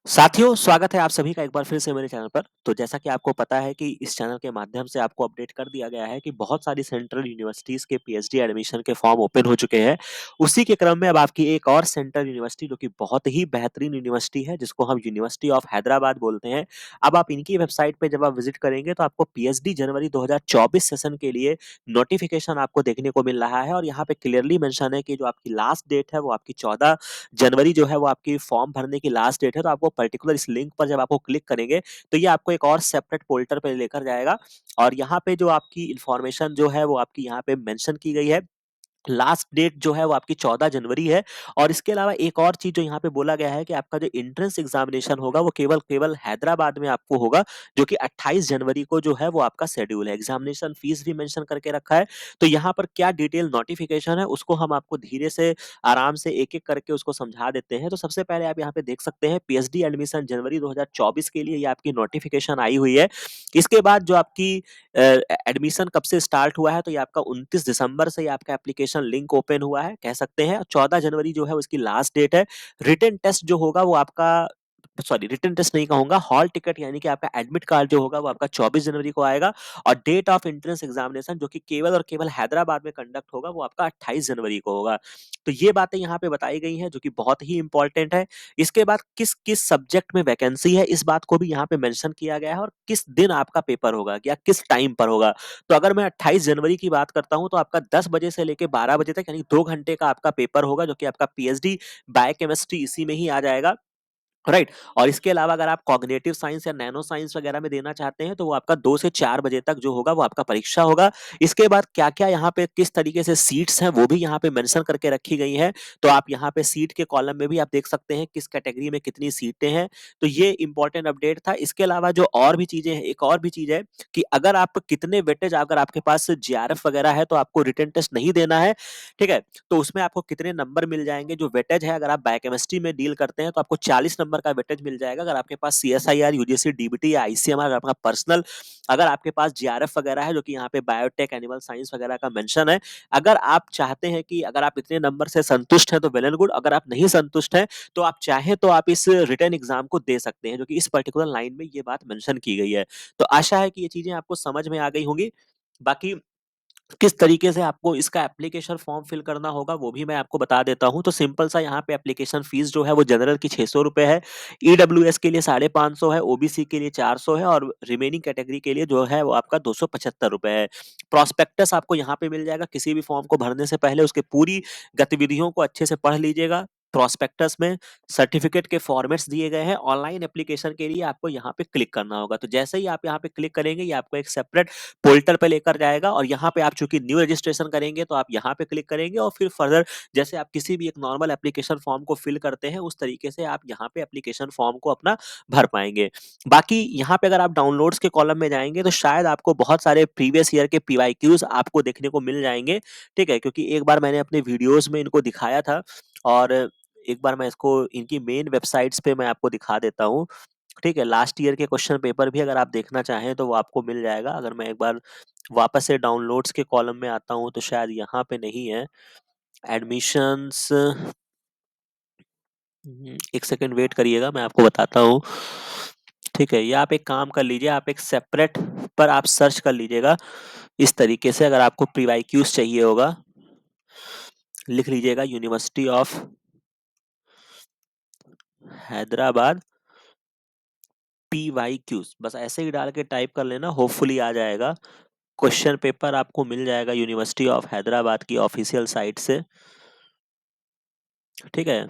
साथियों, स्वागत है आप सभी का एक बार फिर से मेरे चैनल पर। तो जैसा कि आपको पता है कि इस चैनल के माध्यम से आपको अपडेट कर दिया गया है कि बहुत सारी सेंट्रल यूनिवर्सिटीज़ के पीएचडी एडमिशन के फॉर्म ओपन हो चुके हैं। उसी के क्रम में अब आपकी एक और सेंट्रल यूनिवर्सिटी जो कि बहुत ही बेहतरीन यूनिवर्सिटी है, जिसको हम यूनिवर्सिटी ऑफ हैदराबाद बोलते हैं। अब आप इनकी वेबसाइट पे जब आप विज़िट करेंगे तो आपको पीएचडी जनवरी 2024 सेशन के लिए नोटिफ़िकेशन आपको देखने को मिल रहा है और यहाँ पे क्लियरली मेंशन है कि जो आपकी लास्ट डेट है वो आपकी 14 जनवरी जो है वो आपकी फॉर्म भरने की लास्ट डेट है। तो आपको पर्टिकुलर इस लिंक पर जब आपको क्लिक करेंगे तो ये आपको एक और सेपरेट पोर्टल पे लेकर जाएगा और यहाँ पे जो आपकी इन्फॉर्मेशन जो है वो आपकी यहाँ पे मेंशन की गई है। लास्ट डेट जो है वो आपकी 14 जनवरी है और इसके अलावा एक और चीज़ जो यहाँ पे बोला गया है कि आपका जो एंट्रेंस एग्जामिनेशन होगा वो केवल केवल हैदराबाद में आपको होगा, जो कि 28 जनवरी को जो है वो आपका शेड्यूल है। एग्जामिनेशन फीस भी मेंशन करके रखा है। तो यहाँ पर क्या डिटेल नोटिफिकेशन है उसको हम आपको धीरे से आराम से एक-एक करके उसको समझा देते हैं। तो सबसे पहले आप यहाँ पे देख सकते हैं पीएचडी एडमिशन जनवरी 2024 के लिए ये आपकी नोटिफिकेशन आई हुई है। इसके बाद जो आपकी एडमिशन कब से स्टार्ट हुआ है तो ये आपका 29 दिसंबर से ये आपका एप्लीकेशन लिंक ओपन हुआ है कह सकते हैं। 14 जनवरी जो है उसकी लास्ट डेट है। रिटन टेस्ट जो होगा वो आपका सॉरी रिटन टेस्ट नहीं कहूँगा, हॉल टिकट यानी कि आपका एडमिट कार्ड जो होगा वो आपका 24 जनवरी को आएगा और डेट ऑफ एंट्रेंस एग्जामिनेशन जो कि केवल और केवल हैदराबाद में कंडक्ट होगा वो आपका 28 जनवरी को होगा। तो ये बातें यहाँ पे बताई गई हैं जो कि बहुत ही इंपॉर्टेंट है। इसके बाद किस-किस सब्जेक्ट में वैकेंसी है इस बात को भी यहाँ पे मेंशन किया गया है और किस दिन आपका पेपर होगा या किस टाइम पर होगा। तो अगर मैं 28 जनवरी की बात करता हूँ तो आपका 10 बजे से लेके 12 बजे तक यानी 2 घंटे का आपका पेपर होगा जो कि आपका पीएचडी बायोकेमिस्ट्री इसी में ही आ जाएगा। राइट। और इसके अलावा अगर आप कॉग्निटिव साइंस या नैनो साइंस वगैरह में देना चाहते हैं तो वो आपका 2 से 4 बजे तक जो होगा वो आपका परीक्षा होगा। इसके बाद क्या-क्या यहाँ पे किस तरीके से सीट्स हैं वो भी यहाँ पे मेंशन करके रखी गई हैं। तो आप यहाँ पे सीट के कॉलम में भी आप देख सकते हैं किस कैटेगरी में कितनी सीटें हैं। तो ये इंपॉर्टेंट अपडेट था। इसके अलावा जो और भी चीज़ें हैं, एक और भी चीज़ है कि अगर आप कितने वेटेज अगर आपके पास जेआरएफ वगैरह है तो आपको रिटन टेस्ट नहीं देना है, ठीक है? तो उसमें आपको कितने नंबर मिल जाएँगे, जो वेटेज है अगर आप बायोकेमिस्ट्री में डील करते हैं तो आपको 40 नंबर का वेटेज मिल जाएगा। अगर आपके पास सीएसआईआर, यूजीसी, डीबीटी या आईसीएमआर अगर आपका पर्सनल अगर आपके पास जेआरएफ वगैरह है जो कि यहाँ पे बायोटेक, एनिमल साइंस वगैरह का मेंशन है। अगर आप चाहते हैं कि अगर आप इतने नंबर से संतुष्ट हैं तो वेल एंड गुड, अगर आप नहीं संतुष्ट हैं तो आप चाहें तो आप इस रिटन एग्ज़ाम को दे सकते हैं, जो कि इस पर्टिकुलर लाइन में ये बात मेंशन की गई है। तो आशा है कि ये चीज़ें आपको समझ में आ गई होंगी। बाकी किस तरीके से आपको इसका एप्लीकेशन फॉर्म फिल करना होगा वो भी मैं आपको बता देता हूँ। तो सिंपल सा यहाँ पे एप्लीकेशन फीस जो है वो जनरल की ₹600 है, ईडब्ल्यूएस के लिए 550 है, ओबीसी के लिए 400 है और रिमेनिंग कैटेगरी के लिए जो है वो आपका ₹275 है। प्रॉस्पेक्टस आपको यहाँ पे मिल जाएगा, किसी भी फॉर्म को भरने से पहले उसकी पूरी गतिविधियों को अच्छे से पढ़ लीजिएगा। प्रॉस्पेक्टस में सर्टिफिकेट के फॉर्मेट्स दिए गए हैं, ऑनलाइन एप्लीकेशन के लिए आपको यहाँ पे क्लिक करना होगा। तो जैसे ही आप यहाँ पे क्लिक करेंगे ये आपको एक सेपरेट पोर्टल पे लेकर जाएगा और यहाँ पे आप चूंकि न्यू रजिस्ट्रेशन करेंगे तो आप यहाँ पे क्लिक करेंगे और फिर फर्दर जैसे आप किसी भी एक नॉर्मल एप्लीकेशन फॉर्म को फिल करते हैं उस तरीके से आप यहाँ पे एप्लीकेशन फॉर्म को अपना भर पाएंगे। बाकी यहाँ पे अगर आप डाउनलोड्स के कॉलम में जाएंगे तो शायद आपको बहुत सारे प्रीवियस ईयर के पीवाईक्यूज आपको देखने को मिल जाएंगे, ठीक है? क्योंकि एक बार मैंने अपने वीडियोस में इनको दिखाया था और एक बार मैं इसको इनकी मेन वेबसाइट्स पे मैं आपको दिखा देता हूँ। ठीक है, लास्ट ईयर के क्वेश्चन पेपर भी अगर आप देखना चाहें तो वो आपको मिल जाएगा। अगर मैं एक बार वापस से डाउनलोड्स के कॉलम में आता हूँ तो शायद यहाँ पे नहीं है। एडमिशंस 1 सेकंड वेट करिएगा, मैं आपको बताता हूँ। ठीक है, या आप एक काम कर लीजिए, आप एक सेपरेट पर आप सर्च कर लीजिएगा। इस तरीके से अगर आपको प्रीवाईक्यूज चाहिए होगा, लिख लीजिएगा यूनिवर्सिटी ऑफ हैदराबाद पीवाईक्यूज, बस ऐसे ही डाल के टाइप कर लेना, होपफुली आ जाएगा। क्वेश्चन पेपर आपको मिल जाएगा यूनिवर्सिटी ऑफ हैदराबाद की ऑफिशियल साइट से। ठीक है,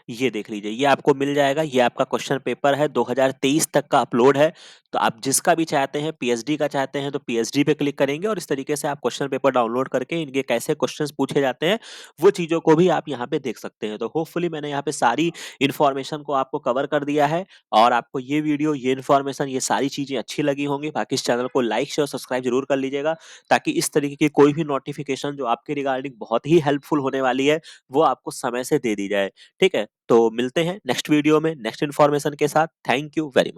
ये देख लीजिए, ये आपको मिल जाएगा। ये आपका क्वेश्चन पेपर है, 2023 तक का अपलोड है। तो आप जिसका भी चाहते हैं, पीएचडी का चाहते हैं तो पीएचडी पे क्लिक करेंगे और इस तरीके से आप क्वेश्चन पेपर डाउनलोड करके इनके कैसे क्वेश्चंस पूछे जाते हैं वो चीज़ों को भी आप यहाँ पे देख सकते हैं। तो होपफुली मैंने यहाँ पे सारी इन्फॉर्मेशन को आपको कवर कर दिया है और आपको ये वीडियो, ये इन्फॉर्मेशन, ये सारी चीज़ें अच्छी लगी होंगी। बाकी इस चैनल को लाइक, शेयर, सब्सक्राइब जरूर कर लीजिएगा ताकि इस तरीके की कोई भी नोटिफिकेशन जो आपके रिगार्डिंग बहुत ही हेल्पफुल होने वाली है वो आपको समय से दे दी जाए। ठीक है? तो मिलते हैं नेक्स्ट वीडियो में नेक्स्ट इन्फॉर्मेशन के साथ। Thank you very much.